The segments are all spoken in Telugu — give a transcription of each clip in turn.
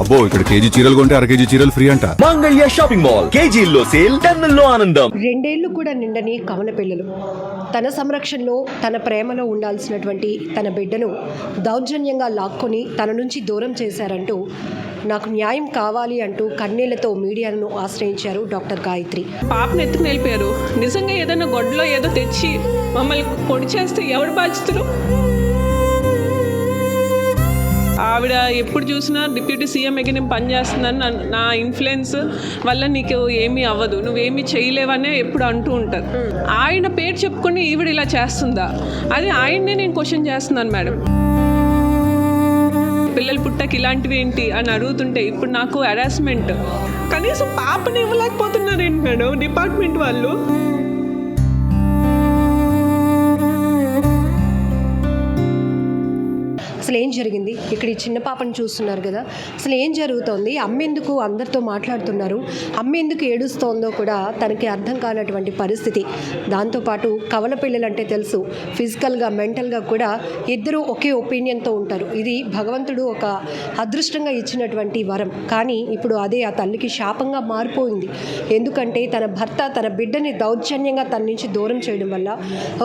అబ్బో ఇక్కడ కేజీ చీరలు కొంటే అర కేజీ చీరలు ఫ్రీ అంట. మంగళ్య షాపింగ్ మాల్ కేజీల్లో సేల్, టన్నుల్లో ఆనందం. 2 ఏళ్లు కూడా నిండని కవన పిల్లలు తన సంరక్షణలో తన ప్రేమలో ఉండాల్సినటువంటి తన బిడ్డను దౌర్జన్యంగా లాక్కొని తన నుంచి దూరం చేశారంటూ నాకు న్యాయం కావాలి అంటూ కన్నీళ్లతో మీడియాను ఆశ్రయించారు డాక్టర్ గాయత్రి. పాపను ఎత్తుకుని వెళ్ళిపోయారు. నిజంగా ఏదైనా గొడ్డలో ఏదో తెచ్చి మమ్మల్ని పొడి చేస్తే ఎవరు బాధ్యతలు? ఆవిడ ఎప్పుడు చూసినా డిప్యూటీ సీఎం ఎగి నేను పనిచేస్తున్నాను, నా ఇన్ఫ్లుయెన్స్ వల్ల నీకు ఏమీ అవ్వదు, నువ్వేమీ చేయలేవనే ఎప్పుడు అంటూ ఉంటారు. ఆయన పేరు చెప్పుకొని ఈవిడ ఇలా చేస్తుందా? అది ఆయన్నే నేను క్వశ్చన్ చేస్తున్నాను మేడం. పిల్లలు పుట్టకి ఇలాంటివి ఏంటి అని అడుగుతుంటే ఇప్పుడు నాకు హెరాస్మెంట్. కనీసం పాపని ఇవ్వలేకపోతున్నారేంటి మేడం డిపార్ట్మెంట్ వాళ్ళు? అసలు ఏం జరిగింది? ఇక్కడ ఈ చిన్న పాపను చూస్తున్నారు కదా, అసలు ఏం జరుగుతోంది? అమ్మ ఎందుకు అందరితో మాట్లాడుతున్నారు, అమ్మ ఎందుకు ఏడుస్తోందో కూడా తనకి అర్థం కానటువంటి పరిస్థితి. దాంతోపాటు కవల పిల్లలంటే తెలుసు, ఫిజికల్గా మెంటల్గా కూడా ఇద్దరూ ఒకే ఒపీనియన్తో ఉంటారు. ఇది భగవంతుడు ఒక అదృష్టంగా ఇచ్చినటువంటి వరం. కానీ ఇప్పుడు అదే ఆ తల్లికి శాపంగా మారిపోయింది. ఎందుకంటే తన భర్త తన బిడ్డని దౌర్జన్యంగా తన నుంచి దూరం చేయడం వల్ల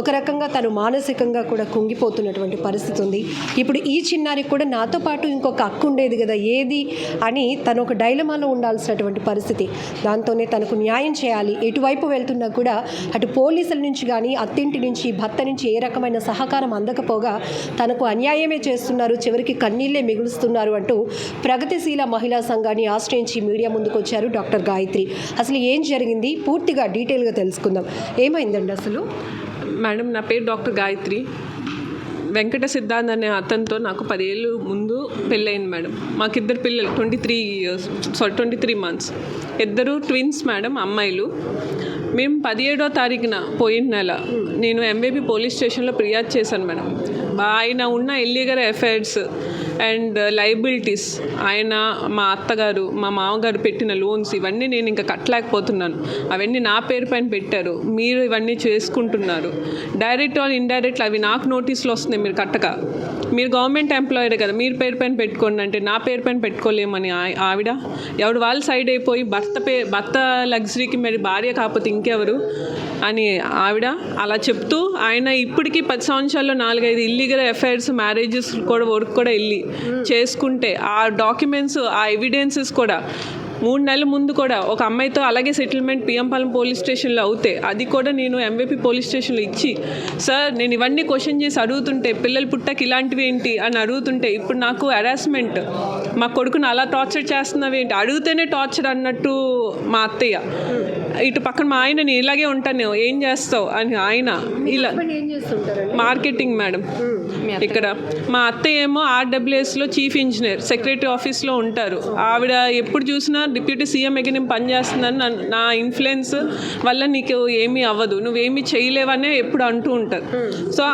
ఒక రకంగా తను మానసికంగా కూడా కుంగిపోతున్నటువంటి పరిస్థితి ఉంది. ఇప్పుడు ఈ చిన్నారికి కూడా నాతో పాటు ఇంకొక అక్క ఉండేది కదా, ఏది అని తను ఒక డైలమాలో ఉండాల్సినటువంటి పరిస్థితి. దాంతోనే తనకు న్యాయం చేయాలి. ఎటువైపు వెళ్తున్నా కూడా అటు పోలీసుల నుంచి కానీ అత్తింటి నుంచి భర్త నుంచి ఏ రకమైన సహకారం అందకపోగా తనకు అన్యాయమే చేస్తున్నారు, చివరికి కన్నీళ్లే మిగులుస్తున్నారు అంటూ ప్రగతిశీల మహిళా సంఘాన్ని ఆశ్రయించి మీడియా ముందుకు వచ్చారు డాక్టర్ గాయత్రి. అసలు ఏం జరిగింది పూర్తిగా డీటెయిల్గా తెలుసుకుందాం. ఏమైందండి అసలు? మేడం, నా పేరు డాక్టర్ గాయత్రి. వెంకట సిద్ధాంత్ అనే అతనితో నాకు 10 ఏళ్ళు ముందు పెళ్ళయింది మేడం. మాకిద్దరు పిల్లలు 23 months, ఇద్దరు ట్విన్స్ మేడం, అమ్మాయిలు. మేము 17వ తారీఖున పోయిన నెల నేను ఎంబీపీ పోలీస్ స్టేషన్లో ఫిర్యాదు చేశాను మేడం. ఆయన ఉన్న ఇల్లీగల్ అఫైర్స్ అండ్ లయబిలిటీస్, ఆయన మా అత్తగారు మా మామగారు పెట్టిన లోన్స్ ఇవన్నీ నేను ఇంకా కట్టలేకపోతున్నాను, అవన్నీ నా పేరు పైన పెట్టారు, మీరు ఇవన్నీ చేసుకుంటున్నారు, డైరెక్ట్ ఆర్ ఇండైరెక్ట్ అవి నాకు నోటీసులు వస్తున్నాయి, మీరు కట్టక, మీరు గవర్నమెంట్ ఎంప్లాయీ కదా, మీరు పేరు పైన పెట్టుకోండి అంటే నా పేరు పైన పెట్టుకోలేమని ఆవిడ ఎవడు వాళ్ళు సైడ్ అయిపోయి భర్త లగ్జరీకి మరి భార్య కాకపోతే ఇంకెవరు అని ఆవిడ అలా చెప్తూ, ఆయన ఇప్పటికీ 10 సంవత్సరాల్లో 4-5 ఇల్లీగల్ అఫైర్స్ మ్యారేజెస్ కూడా వర్క్ కూడా వెళ్ళి చేసుకుంటే ఆ డాక్యుమెంట్స్ ఆ ఎవిడెన్సెస్ కూడా 3 నెలల ముందు కూడా ఒక అమ్మాయితో అలాగే సెటిల్మెంట్ పిఎంపాలెం పోలీస్ స్టేషన్లో అవుతే అది కూడా నేను ఎంబీపీ పోలీస్ స్టేషన్లో ఇచ్చి, సార్ నేను ఇవన్నీ క్వశ్చన్ చేసి అడుగుతుంటే పిల్లలు పుట్టకి ఇలాంటివి ఏంటి అని అడుగుతుంటే ఇప్పుడు నాకు హెరాస్మెంట్, మా కొడుకుని అలా టార్చర్ చేస్తున్నావు ఏంటి, అడిగితేనే టార్చర్ అన్నట్టు మా అత్తయ్య, ఇటు పక్కన మా ఆయనని ఇలాగే ఉంటాను ఏం చేస్తావు అని ఆయన ఇలా మార్కెటింగ్ మేడం. ఇక్కడ మా అత్తయ్య ఏమో ఆర్డబ్ల్యూఎస్లో చీఫ్ ఇంజనీర్ సెక్రటరీ ఆఫీస్లో ఉంటారు. ఆవిడ ఎప్పుడు చూసినా డిప్యూటీ సీఎం ఎగి నేను పనిచేస్తున్నాను, నా ఇన్ఫ్లుయెన్స్ వల్ల నీకు ఏమీ అవ్వదు, నువ్వేమీ చేయలేవనే ఎప్పుడు అంటూ ఉంటారు. సో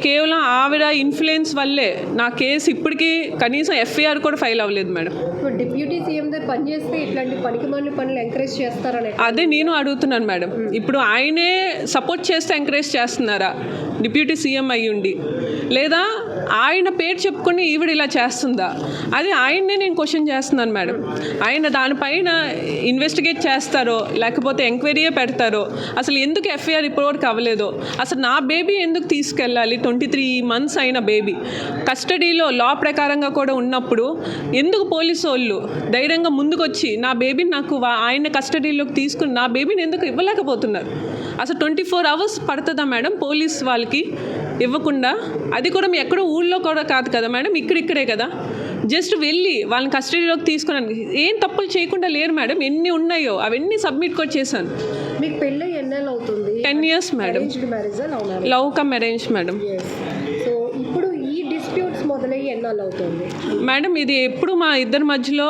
కేవలం ఆవిడ ఇన్ఫ్లుయెన్స్ వల్లే నా కేసు ఇప్పటికీ కనీసం ఎఫ్ఐఆర్ కూడా ఫైల్ అవ్వలేదు మేడం. డిప్యూటీ సీఎం దగ్గర పనిచేస్తే ఇట్లాంటి పనికిమాలిన పనులు ఎంకరేజ్ చేస్తారని అదే నేను అడుగుతున్నాను మేడం. ఇప్పుడు ఆయనే సపోర్ట్ చేస్తే ఎంకరేజ్ చేస్తున్నారా డిప్యూటీ సీఎం అయ్యుండి, లేదా ఆయన పేరు చెప్పుకొని ఈవిడ ఇలా చేస్తుందా? అది ఆయన్నే నేను క్వశ్చన్ చేస్తున్నాను మేడం. ఆయన దానిపైన ఇన్వెస్టిగేట్ చేస్తారో లేకపోతే ఎంక్వైరీయే పెడతారో, అసలు ఎందుకు ఎఫ్ఐఆర్ ఇప్పటివరకు అవ్వలేదో, అసలు నా బేబీ ఎందుకు తీసుకెళ్ళాలి, 23 months అయిన బేబీ కస్టడీలో లా ప్రకారంగా కూడా ఉన్నప్పుడు ఎందుకు పోలీసు వాళ్ళు ధైర్యంగా ముందుకు వచ్చి నా బేబీని నాకు ఆయన కస్టడీలోకి తీసుకుని నా బేబీని ఎందుకు ఇవ్వలేకపోతున్నారు? అసలు 24 hours పడుతుందా మేడం పోలీస్ వాళ్ళకి ఇవ్వకుండా? అది కూడా మీ ఎక్కడో ఊళ్ళో కూడా కాదు కదా మేడం, ఇక్కడే కదా, జస్ట్ వెళ్ళి వాళ్ళని కస్టడీలోకి తీసుకున్నాను. ఏం తప్పులు చేయకుండా లేరు మేడం, ఎన్ని ఉన్నాయో అవన్నీ సబ్మిట్ కూడా చేశాను. మీకు పెళ్ళి ఎన్నేళ్ళు అవుతుంది? 10 years madam. Love come arrange madam. So ఇప్పుడు ఈ డిస్ప్యూట్స్ మొదలయ్యి ఎన్నాళ్ళు అవుతుంది మేడం? ఇది ఎప్పుడు మా ఇద్దరి మధ్యలో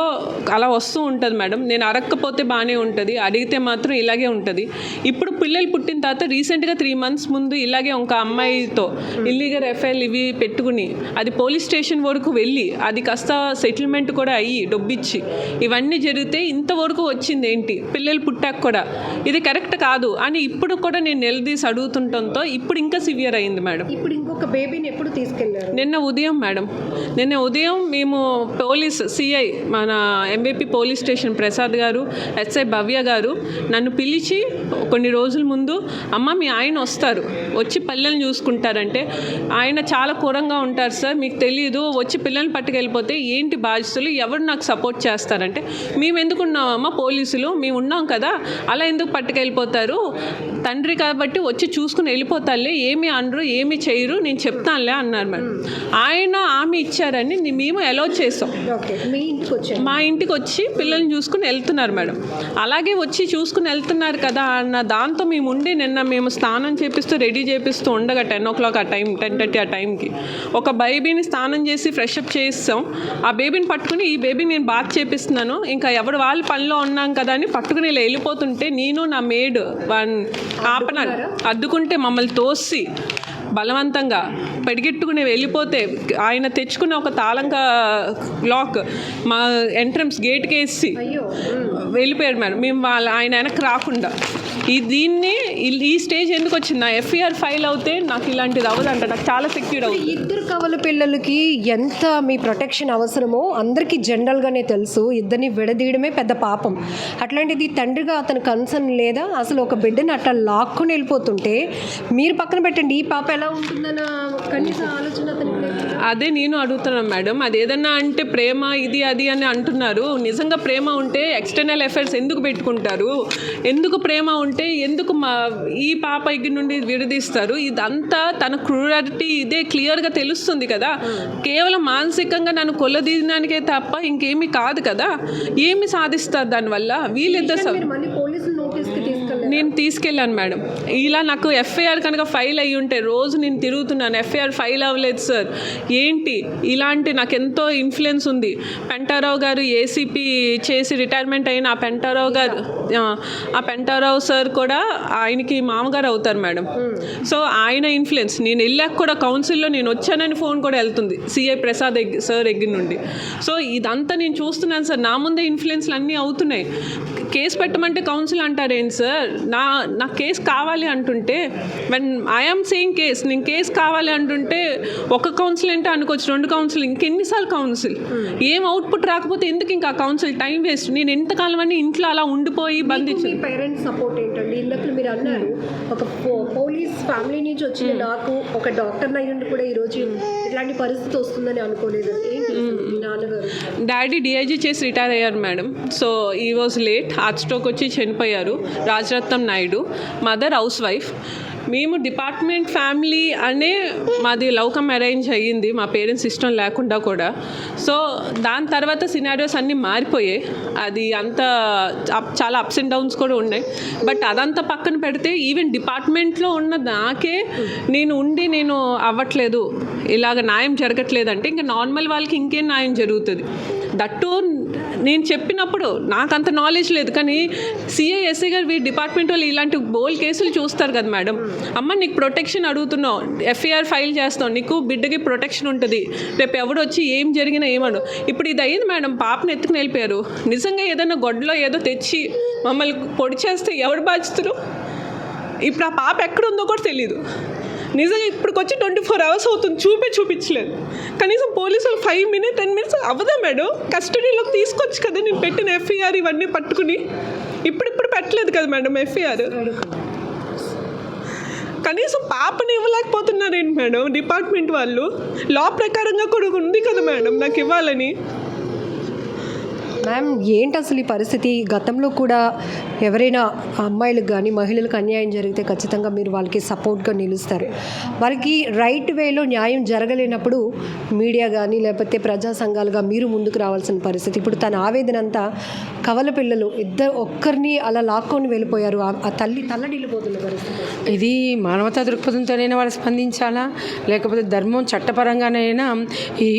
అలా వస్తూ ఉంటుంది మేడం. నేను అడగకపోతే బాగానే ఉంటుంది, అడిగితే మాత్రం ఇలాగే ఉంటుంది. ఇప్పుడు పిల్లలు పుట్టిన తర్వాత రీసెంట్గా 3 months ముందు ఇలాగే ఒక అమ్మాయితో ఇల్లీగల్ ఎఫ్ఐఆర్ ఇవి పెట్టుకుని అది పోలీస్ స్టేషన్ వరకు వెళ్ళి అది కాస్త సెటిల్మెంట్ కూడా అయ్యి డబ్బిచ్చి ఇవన్నీ జరిగితే ఇంతవరకు వచ్చింది ఏంటి, పిల్లలు పుట్టాక కూడా ఇది కరెక్ట్ కాదు అని ఇప్పుడు కూడా నేను నిలదీసి అడుగుతుండటంతో ఇప్పుడు ఇంకా సివియర్ అయింది మేడం. ఇప్పుడు ఇంకొక బేబీని ఎప్పుడు తీసుకెళ్లారు? నిన్న ఉదయం మేడం. నిన్న ఉదయం మేము పోలీస్ సిఐ మన ఎంబీపీ పోలీస్ స్టేషన్ ప్రసాద్ గారు, ఎస్ఐ భవ్య గారు నన్ను పిలిచి కొన్ని రోజుల ముందు, అమ్మ మీ ఆయన వస్తారు, వచ్చి పిల్లల్ని చూసుకుంటారంటే, ఆయన చాలా ఘోరంగా ఉంటారు సార్, మీకు తెలియదు, వచ్చి పిల్లల్ని పట్టుకెళ్ళిపోతే ఏంటి బాధ్యతలు, ఎవరు నాకు సపోర్ట్ చేస్తారంటే, మేము ఎందుకున్నామమ్మా పోలీసులు, మేము ఉన్నాం కదా, అలా ఎందుకు పట్టుకెళ్ళిపోతారు, తండ్రి కాబట్టి వచ్చి చూసుకుని వెళ్ళిపోతారులే, ఏమి అనరు ఏమి చేయరు, నేను చెప్తానులే అన్నారు మేడం. ఆయన హామీ ఇచ్చారని మేము అలౌ చేసాం. మా ఇంటికి వచ్చి పిల్లల్ని చూసుకుని వెళ్తున్నారు మేడం. అలాగే వచ్చి చూసుకుని వెళ్తున్నారు కదా అన్న దాంతో మేము ఉండి నిన్న మేము స్నానం చేపిస్తూ రెడీ చేపిస్తూ ఉండగా 10 o'clock ఆ టైం 10:30 ఆ టైంకి ఒక బేబీని స్నానం చేసి ఫ్రెష్ అప్ చేస్తాం. ఆ బేబీని పట్టుకుని, ఈ బేబీ నేను బాత్ చేపిస్తున్నాను, ఇంకా ఎవరు వాళ్ళ పనిలో ఉన్నాం కదా అని పట్టుకుని ఇలా వెళ్ళిపోతుంటే నేను నా మేడ్ ఆపనాలు అద్దుకుంటే మమ్మల్ని తోసి బలవంతంగా పెడిగెట్టుకుని వెళ్ళిపోతే ఆయన తెచ్చుకున్న ఒక తాళంగా లాక్ మా ఎంట్రన్స్ గేట్కి వేసి వెళ్ళిపోయాడు మేడం. మేము ఆయన వెనక్కి రాకుండా దీన్ని ఈ స్టేజ్ ఎందుకు వచ్చింది, నా ఎఫ్ఐఆర్ ఫైల్ అవుతే నాకు ఇలాంటిది అవ్వదంట, నాకు చాలా సెక్యూర్ అవుతుంది. ఇద్దరు కవల పిల్లలకి ఎంత మీ ప్రొటెక్షన్ అవసరమో అందరికీ జనరల్గానే తెలుసు. ఇద్దరిని విడదీయడమే పెద్ద పాపం. అట్లాంటిది తండ్రిగా అతని కన్సర్న్ లేదా? అసలు ఒక బిడ్డని అట్లా లాక్కుని వెళ్ళిపోతుంటే మీరు పక్కన పెట్టండి, ఈ పాప ఎలా ఉంటుందన్న కనీసం ఆలోచన అతనికి లేదు. అదే నేను అడుగుతున్నాను మేడం. అది ఏదన్నా అంటే ప్రేమ ఇది అది అని అంటున్నారు. నిజంగా ప్రేమ ఉంటే ఎక్స్టర్నల్ అఫైర్స్ ఎందుకు పెట్టుకుంటారు? ఎందుకు ప్రేమ ఉంటే ఎందుకు ఈ పాప దగ్గర నుండి విడదీస్తారు? ఇదంతా తన క్రూరిటీ ఇదే క్లియర్గా తెలుస్తుంది కదా. కేవలం మానసికంగా నన్ను కొల్లదీయడానికే తప్ప ఇంకేమీ కాదు కదా. ఏమి సాధిస్తారు దానివల్ల? వీళ్ళిద్దరు నేను తీసుకెళ్ళాను మేడం. ఇలా నాకు ఎఫ్ఐఆర్ కనుక ఫైల్ అయ్యి ఉంటే, రోజు నేను తిరుగుతున్నాను, ఎఫ్ఐఆర్ ఫైల్ అవ్వలేదు సార్, ఏంటి ఇలాంటి నాకు ఎంతో ఇన్ఫ్లుయెన్స్ ఉంది. పెంటారావు గారు ఏసీపీ చేసి రిటైర్మెంట్ అయిన ఆ పెంటారావు సార్ కూడా ఆయనకి మామగారు అవుతారు మేడం. సో ఆయన ఇన్ఫ్లుయెన్స్, నేను వెళ్ళాక కూడా కౌన్సిల్లో నేను వచ్చానని ఫోన్ కూడా వెళ్తుంది సిఐ ప్రసాద్ సార్ దగ్గర నుండి. సో ఇదంతా నేను చూస్తున్నాను సార్, నా ముందే ఇన్ఫ్లుయెన్స్లు అన్నీ అవుతున్నాయి. కేసు పెట్టమంటే కౌన్సిల్ అంటారేంటి సార్? నా కేసు కావాలి అంటుంటే, వెన్ ఐఎమ్ సేయింగ్ నేను కేసు కావాలి అంటుంటే ఒక కౌన్సిల్ అంటే అనుకోవచ్చు, 2 కౌన్సిల్, ఇంకెన్నిసార్లు కౌన్సిల్? ఏం అవుట్పుట్ రాకపోతే ఎందుకు ఇంకా కౌన్సిల్? Time waste. నేను ఎంతకాలం అని ఇంట్లో అలా ఉండిపోయి బంధించాను. పేరెంట్స్ సపోర్ట్ ఏంటండి? ఇందాక మీరు అన్నారు ఒక పోలీస్ ఫ్యామిలీ నుంచి వచ్చిన నాకు ఒక డాక్టర్ అయ్యుండి కూడా ఈరోజు ఇట్లాంటి పరిస్థితి వస్తుందని అనుకోలేదు. ఏంటి మీ నాన్నగారు? డాడీ డిఐజీ చేసి రిటైర్ అయ్యారు మేడం. సో ఈ వాజ్ లేట్, హార్ట్ స్ట్రోక్ వచ్చి చనిపోయారు. Rajaratnam Naidu. Mother house wife. మేము డిపార్ట్మెంట్ ఫ్యామిలీ అనే మాది లవ్ కమ్ అరేంజ్ అయ్యింది, మా పేరెంట్స్ ఇష్టం లేకుండా కూడా. సో దాని తర్వాత సినారియోస్ అన్నీ మారిపోయాయి. అది అంతా చాలా అప్స్ అండ్ డౌన్స్ కూడా ఉన్నాయి. బట్ అదంతా పక్కన పెడితే ఈవెన్ డిపార్ట్మెంట్లో ఉన్న నాకే నేను అవ్వట్లేదు, ఇలాగ న్యాయం జరగట్లేదంటే ఇంకా నార్మల్ వాళ్ళకి ఇంకేం న్యాయం జరుగుతుంది? దట్టు నేను చెప్పినప్పుడు నాకు అంత నాలెడ్జ్ లేదు, కానీ సిఐ ఎస్ఐ గారు వీరి డిపార్ట్మెంట్ వాళ్ళు ఇలాంటి బోల్ కేసులు చూస్తారు కదా మేడం. అమ్మ నీకు ప్రొటెక్షన్ అడుగుతున్నావు, ఎఫ్ఐఆర్ ఫైల్ చేస్తావు, నీకు బిడ్డకి ప్రొటెక్షన్ ఉంటుంది, రేపు ఎవడు వచ్చి ఏం జరిగినా ఏమను. ఇప్పుడు ఇది అయింది మేడం, పాపను ఎత్తుకుని వెళ్ళిపోయారు. నిజంగా ఏదైనా గొడ్డలో ఏదో తెచ్చి మమ్మల్ని పొడి చేస్తే ఎవడు బాధ్యతరు? ఇప్పుడు ఆ పాప ఎక్కడుందో కూడా తెలీదు. నిజంగా ఇప్పటికొచ్చి 24 hours అవుతుంది, చూపించలేదు. కనీసం పోలీసులు 5 minutes 10 minutes అవ్వదా మేడం? కస్టడీలోకి తీసుకొచ్చు కదా, నేను పెట్టిన ఎఫ్ఐఆర్ ఇవన్నీ పట్టుకుని. ఇప్పుడు పెట్టలేదు కదా మేడం ఎఫ్ఐఆర్. కనీసం పాపని ఇవ్వలేకపోతున్నారేంటి మేడం డిపార్ట్మెంట్ వాళ్ళు? లా ప్రకారంగా కూడా ఉంది కదా మేడం నాకు ఇవ్వాలని. మ్యామ్ ఏంటి అసలు ఈ పరిస్థితి? గతంలో కూడా ఎవరైనా అమ్మాయిలకు కానీ మహిళలకు అన్యాయం జరిగితే ఖచ్చితంగా మీరు వాళ్ళకి సపోర్ట్గా నిలుస్తారు. వాళ్ళకి రైట్ వేలో న్యాయం జరగలేనప్పుడు మీడియా కానీ లేకపోతే ప్రజా సంఘాలుగా మీరు ముందుకు రావాల్సిన పరిస్థితి. ఇప్పుడు తన ఆవేదన అంతా కవల పిల్లలు ఒక్కరిని అలా లాక్కొని వెళ్ళిపోయారు, ఆ తల్లి తల్లడిల్లిపోతున్న పరిస్థితి. ఇది మానవతా దృక్పథంతోనైనా వాళ్ళు స్పందించాలా, లేకపోతే ధర్మం చట్టపరంగానైనా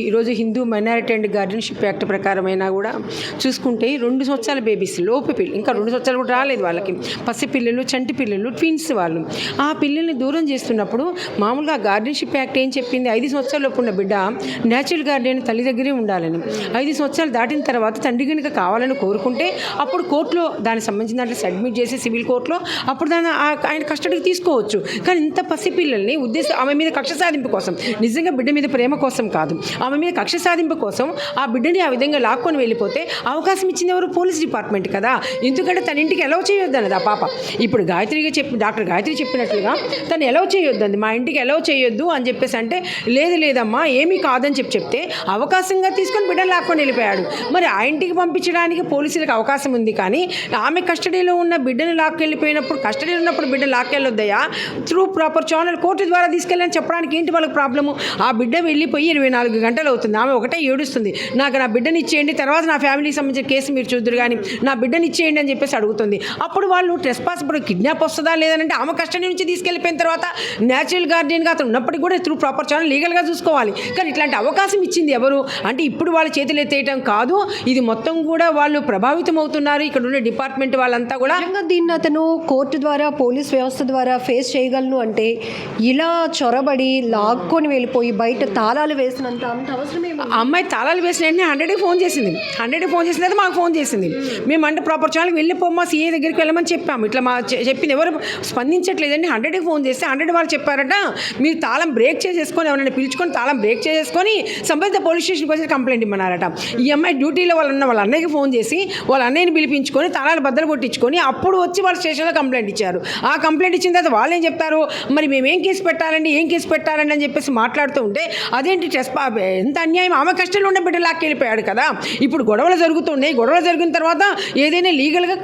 ఈరోజు Hindu minority and guardianship act ప్రకారమైనా కూడా చూసుకుంటే 2 సంవత్సరాల బేబీస్ లోపు పిల్లలు, ఇంకా 2 సంవత్సరాలు కూడా రాలేదు వాళ్ళకి, పసి పిల్లలు, చంటి పిల్లలు, ట్విన్స్ వాళ్ళు. ఆ పిల్లల్ని దూరం చేస్తున్నప్పుడు మామూలుగా గార్డియన్షిప్ యాక్ట్ ఏం చెప్పింది, 5 సంవత్సరాల లోపు ఉన్న బిడ్డ న్యాచురల్ గార్డియన్ తల్లి దగ్గరే ఉండాలని. 5 సంవత్సరాలు దాటిన తర్వాత తండ్రి కనుక కావాలని కోరుకుంటే అప్పుడు కోర్టులో దానికి సంబంధించిన దాంట్లో సబ్మిట్ చేసి సివిల్ కోర్టులో అప్పుడు దాన్ని ఆయన కస్టడీకి తీసుకోవచ్చు. కానీ ఇంత పసిపిల్లల్ని ఆమె మీద కక్ష సాధింపు కోసం, నిజంగా బిడ్డ మీద ప్రేమ కోసం కాదు, ఆమె మీద కక్ష సాధింపు కోసం ఆ బిడ్డని ఆ విధంగా లాక్కొని వెళ్ళిపోతే అవకాశం ఇచ్చింది ఎవరు? పోలీస్ డిపార్ట్మెంట్ కదా. ఎందుకంటే తన ఇంటికి ఎలవ్ చేయొద్దు అన్నది ఆ పాప. ఇప్పుడు డాక్టర్ గాయత్రి చెప్పినట్లుగా తను ఎలవ్ చేయొద్దు అంది, మా ఇంటికి ఎలవ్ చేయొద్దు అని చెప్పేసి అంటే లేదమ్మా ఏమీ కాదని చెప్తే అవకాశంగా తీసుకొని బిడ్డను లాక్కొని వెళ్ళిపోయాడు. మరి ఆ ఇంటికి పంపించడానికి పోలీసులకు అవకాశం ఉంది, కానీ ఆమె కస్టడీలో ఉన్న బిడ్డను లాక్కెళ్ళిపోయినప్పుడు, కస్టడీలో ఉన్నప్పుడు బిడ్డ లాక్కెళ్ళొద్దయా, త్రూ ప్రాపర్ ఛానల్ కోర్టు ద్వారా తీసుకెళ్ళని చెప్పడానికి ఏంటి వాళ్ళకి ప్రాబ్లము? ఆ బిడ్డ వెళ్ళిపోయి 24 గంటలు అవుతుంది, ఆమె ఒకటే ఏడుస్తుంది, నాకు నా బిడ్డని ఇచ్చేయండి, తర్వాత నా ఫ్యామిలీకి సంబంధించిన కేసు మీరు చూద్దరు కానీ నా బిడ్డని ఇచ్చేయండి అని చెప్పేసి అడుగుతుంది. అప్పుడు వాళ్ళు ట్రెస్పాస్ ఇప్పుడు కిడ్నాప్ వస్తుందా లేదంటే ఆమె కస్టడీ నుంచి తీసుకెళ్ళిపోయిన తర్వాత న్యాచురల్ గార్డియన్గా అతను ఉన్నప్పటికీ కూడా త్రూ ప్రాపర్ ఛానల్ లీగల్గా చూసుకోవాలి. కానీ ఇట్లాంటి అవకాశం ఇచ్చింది ఎవరు అంటే ఇప్పుడు వాళ్ళ చేతులు ఎత్తేయటం కాదు, ఇది మొత్తం కూడా వాళ్ళు ప్రభావితం అవుతున్నారు ఇక్కడ ఉన్న డిపార్ట్మెంట్ వాళ్ళంతా కూడా. దీన్ని అతను కోర్టు ద్వారా పోలీస్ వ్యవస్థ ద్వారా ఫేస్ చేయగలను అంటే ఇలా చొరబడి లాక్కొని వెళ్ళిపోయి బయట తాళాలు వేసినంత అంత అవసరమే. ఆ అమ్మాయి తాళాలు వేసిన వెంటనే 100కి ఫోన్ చేసింది, 100కి ఫోన్ చేసిన తర్వాత మాకు ఫోన్ చేసింది. మేము అంటే ప్రాపర్ ఛానల్కి వెళ్ళిపోమ్మా సీఏ దగ్గరికి వెళ్ళమని చెప్పాము. ఇట్లా మా చెప్పింది ఎవరు స్పందించట్లేదండి. 100కి ఫోన్ చేస్తే 100 వాళ్ళు చెప్పారట మీరు తాళం బ్రేక్ చేసేసుకొని ఎవరైనా పిలుచుకొని తాళం బ్రేక్ చేసేసుకొని సంబంధిత పోలీస్ స్టేషన్కి వచ్చి కంప్లైంట్ ఇమ్మన్నారట. ఈ అమ్మాయి డ్యూటీలో వాళ్ళ అన్నయ్యకి ఫోన్ చేసి వాళ్ళ అన్నయ్యని పిలిపించుకొని తాళాలు బద్దలు కొట్టించుకొని అప్పుడు వచ్చి వాళ్ళ స్టేషన్లో కంప్లైంట్ ఇచ్చారు. ఆ కంప్లైంట్ ఇచ్చిన తర్వాత వాళ్ళు ఏం చెప్తారు, మరి మేము ఏం కేసు పెట్టాలండి అని చెప్పేసి మాట్లాడుతూ ఉంటే అదేంటి ఎంత అన్యాయం, ఆమె కష్టంలో ఉన్న బిడ్డ లాక్కెళ్ళిపోయాడు కదా. ఇప్పుడు గొడవలు జరుగుతున్నాయి, గొడవలు జరిగిన తర్వాత ఏదైనా లీగల్గా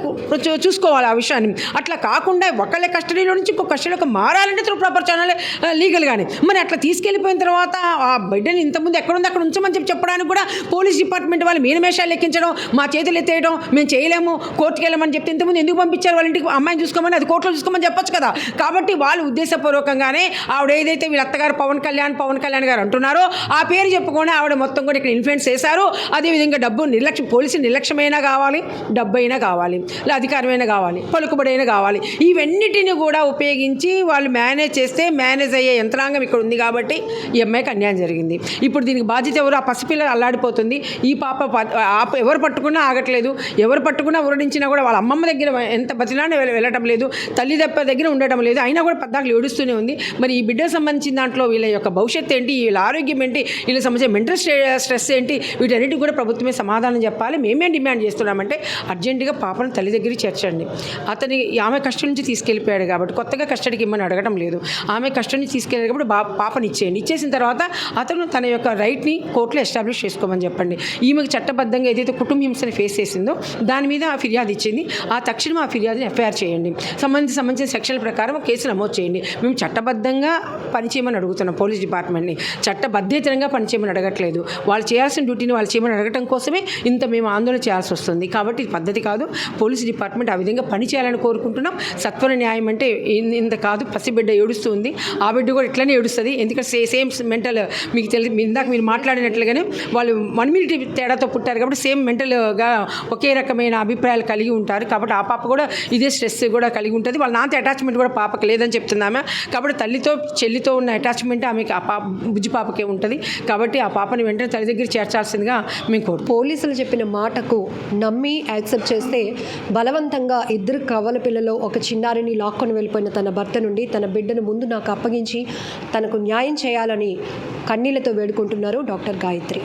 చూసుకోవాలి ఆ విషయాన్ని. అట్లా కాకుండా ఒకళ్ళ కస్టడీలో నుంచి ఇంకో కస్టడీలోకి మారాలంటే త్రూ ప్రాపర్ ఛానల్ లీగల్గానే. మరి అట్లా తీసుకెళ్ళిపోయిన తర్వాత ఆ బిడ్డని ఇంతకుముందు ఎక్కడుంది అక్కడ ఉంచమని చెప్పడానికి కూడా పోలీస్ డిపార్ట్మెంట్ వాళ్ళు మీనమేషాలు లెక్కించడం, మా చేతులు ఎత్తేయడం, మేము చేయలేము కోర్టుకి వెళ్ళమని చెప్తే ఇంతకుముందు ఎందుకు పంపించారు వాళ్ళ ఇంటికి, అమ్మాయిని చూసుకోమని, అది కోర్టులో చూసుకోమని చెప్పొచ్చు కదా. కాబట్టి వాళ్ళు ఉద్దేశపూర్వకంగానే ఆవిడ ఏదైతే వీళ్ళ అత్తగారు పవన్ కళ్యాణ్ గారు అంటున్నారో ఆ పేరు చెప్పుకొని ఆవిడ మొత్తం కూడా ఇక్కడ ఇన్ఫ్లుయెన్స్ చేశారు. అదేవిధంగా పోలీసు నిర్లక్ష్యమైనా కావాలి, డబ్బు అయినా కావాలి, అధికారమైనా కావాలి, పలుకుబడైనా కావాలి, ఇవన్నిటిని కూడా ఉపయోగించి వాళ్ళు మేనేజ్ చేస్తే మేనేజ్ అయ్యే యంత్రాంగం ఇక్కడ ఉంది. కాబట్టి ఈ అమ్మాయికి అన్యాయం జరిగింది. ఇప్పుడు దీనికి బాధ్యత ఎవరు? ఆ పసిపిల్ల అల్లాడిపోతుంది. ఈ పాప ఎవరు పట్టుకున్నా ఆగట్లేదు, ఎవరు పట్టుకున్నా ఊరడించినా కూడా వాళ్ళ అమ్మమ్మ దగ్గర ఎంత బతిలానే వెళ్ళటం లేదు, తల్లి దగ్గర ఉండటం లేదు, అయినా కూడా పద్దాకులు ఏడుస్తూనే ఉంది. మరి ఈ బిడ్డకు సంబంధించిన దాంట్లో వీళ్ళ యొక్క భవిష్యత్తు ఏంటి, వీళ్ళ ఆరోగ్యం ఏంటి, వీళ్ళకి సంబంధించిన మెంటల్ స్ట్రెస్ ఏంటి, వీటన్నిటికి కూడా ప్రభుత్వమే సమాధానం చెప్పాలి. మేమేం డిమాండ్ చేస్తున్నామంటే అర్జెంటుగా పాపను తల్లి దగ్గరికి చేర్చండి. ఆమె కష్టం నుంచి తీసుకెళ్ళిపోయాడు కాబట్టి కొత్తగా కస్టడీకి ఇమ్మని అడగడం లేదు, ఆమె కష్టం నుంచి తీసుకెళ్ళాడు కాబట్టి పాపని ఇచ్చేయండి. ఇచ్చేసిన తర్వాత అతను తన యొక్క రైట్ని కోర్టులో ఎస్టాబ్లిష్ చేసుకోమని చెప్పండి. ఈమెకు చట్టబద్ధంగా ఏదైతే కుటుంబ హింసని ఫేస్ చేసిందో దాని మీద ఫిర్యాదు ఇచ్చింది, ఆ తక్షణం ఆ ఫిర్యాదుని ఎఫ్ఐఆర్ చేయండి, సంబంధించిన సెక్షన్ల ప్రకారం కేసు నమోదు చేయండి. మేము చట్టబద్ధంగా పనిచేయమని అడుగుతున్నాం పోలీస్ డిపార్ట్మెంట్ని, చట్టబద్ధేతరంగా పనిచేయమని అడగట్లేదు. వాళ్ళు చేయాల్సిన డ్యూటీని వాళ్ళు చేయమని అడగటం కోసమే ఇంత మేము ఆందోళన చేయాల్సి వస్తుంది. కాబట్టి ఇది పద్ధతి కాదు. పోలీస్ డిపార్ట్మెంట్ ఆ విధంగా పని చేయాలని కోరుకుంటున్నాం. సత్వర న్యాయం అంటే ఇంత కాదు, పసిబిడ్డ ఏడుస్తుంది, ఆ బిడ్డ కూడా ఇట్లనే ఏడుస్తుంది. ఎందుకంటే సేమ్ మెంటల్, మీకు ఇందాక మీరు మాట్లాడినట్లుగానే వాళ్ళు 1 మినిట్ తేడాతో పుట్టారు కాబట్టి సేమ్ మెంటల్గా ఒకే రకమైన అభిప్రాయాలు కలిగి ఉంటారు. కాబట్టి ఆ పాప కూడా ఇదే స్ట్రెస్ కూడా కలిగి ఉంటుంది. వాళ్ళ నాతో అటాచ్మెంట్ కూడా పాపకి లేదని చెప్తున్నామే. కాబట్టి తల్లితో చెల్లితో ఉన్న అటాచ్మెంట్ ఆమెకి ఆ పాప బుజ్జి పాపకే ఉంటుంది. కాబట్టి ఆ పాపని వెంటనే తల్లి దగ్గర చేర్చాల్సిందిగా మేము కోరు. పోలీసులు చెప్పిన మాటకు నమ్మి యాక్సెప్ట్ చేస్తే బలవంతంగా 2 కవల పిల్లలు ఒక చిన్నారిని లాక్కొని వెళ్ళిపోయిన తన భర్త నుండి తన బిడ్డను ముందు నాకు అప్పగించి తనకు న్యాయం చేయాలని కన్నీళ్లతో వేడుకుంటున్నారు డాక్టర్ గాయత్రి.